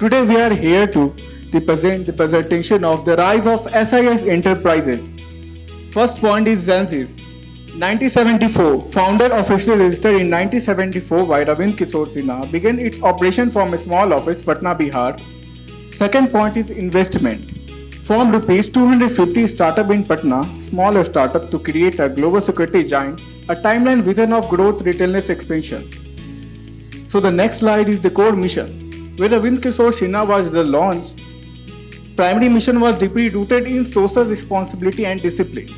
Today we are here to present the presentation of the rise of SIS enterprises. First point is Zensis. 1974, founder officially registered in 1974 by Arvind Kishore Sinha, began its operation from a small office, Patna, Bihar. Second point is investment. From rupees 250 startup in Patna, small startup to create a global security giant, a timeline vision of growth, retailness expansion. So the next slide is the core mission, where Arvind Kishore Sinha was the launch. Primary mission was deeply rooted in social responsibility and discipline.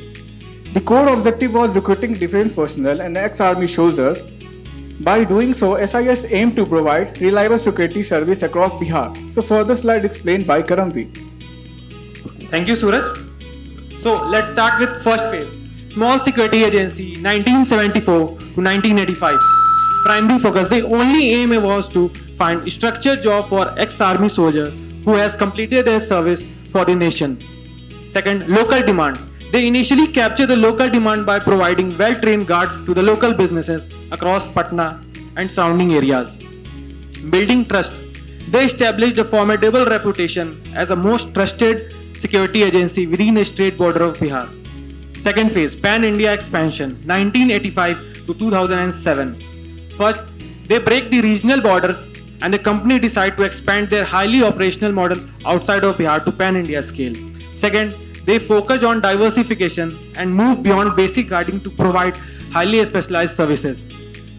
The core objective was recruiting defense personnel and ex-army soldiers. By doing so, SIS aimed to provide reliable security service across Bihar. So further slide explained by Karamveer. Thank you, Suraj. So let's start with first phase. Small Security Agency, 1974 to 1985. Primary focus, the only aim was to find structured job for ex-army soldiers who has completed their service for the nation. Second, local demand. They initially captured the local demand by providing well-trained guards to the local businesses across Patna and surrounding areas. Building trust. They established a formidable reputation as the most trusted security agency within the state border of Bihar. Second phase, Pan-India expansion, 1985 to 2007. First, they break the regional borders and the company decide to expand their highly operational model outside of Bihar to Pan-India scale. Second, they focus on diversification and move beyond basic guarding to provide highly specialized services.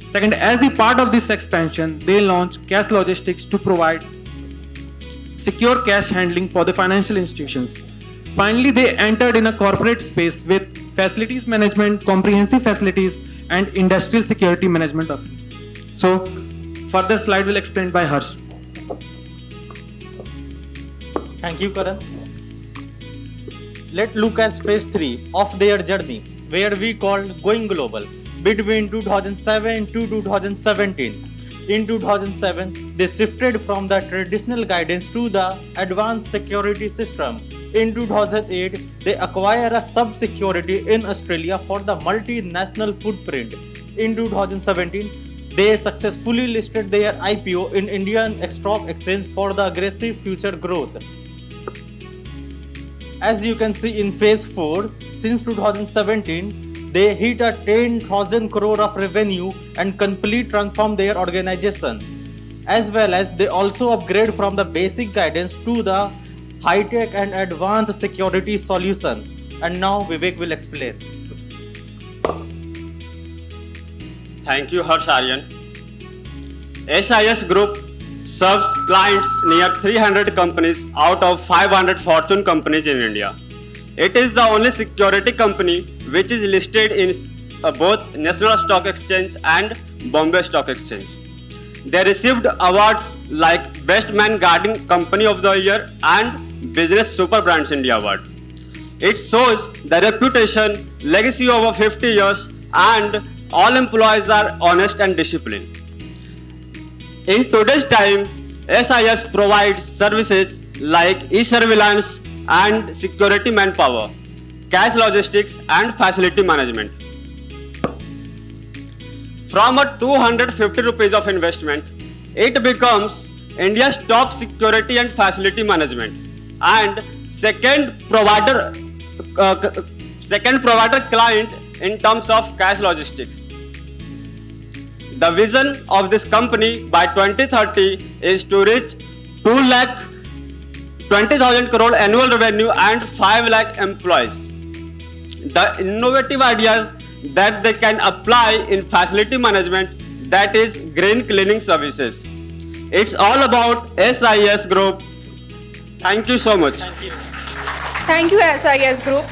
Second, as the part of this expansion, they launch cash logistics to provide secure cash handling for the financial institutions. Finally, they entered in a corporate space with facilities management, comprehensive facilities, and industrial security management of. So, further slide will explained by Harsh. Thank you, Karan. Let's look at phase 3 of their journey, where we called Going Global, between 2007 to 2017. In 2007, they shifted from the traditional guidance to the advanced security system. In 2008, they acquired a sub-security in Australia for the multinational footprint. In 2017, they successfully listed their IPO in Indian Stock Exchange for the aggressive future growth. As you can see in phase 4, since 2017, they hit a 10,000 crore of revenue and completely transform their organization. As well as they also upgrade from the basic guidance to the high-tech and advanced security solution. And now Vivek will explain. Thank you, Harsh Aryan. SIS Group serves clients near 300 companies out of 500 Fortune companies in India. It is the only security company which is listed in both National Stock Exchange and Bombay Stock Exchange. They received awards like Best Man Guarding Company of the Year and Business Super Brands India Award. It shows the reputation, legacy over 50 years, and all employees are honest and disciplined. In today's time, SIS provides services like e-surveillance and security manpower, cash logistics and facility management. From a 250 rupees of investment, it becomes India's top security and facility management and second provider client in terms of cash logistics. The vision of this company by 2030 is to reach 2,20,000 crore annual revenue and 5 lakh employees. The innovative ideas that they can apply in facility management, that is green cleaning services. It's all about SIS Group. Thank you so much. Thank you. Thank you, SIS Group.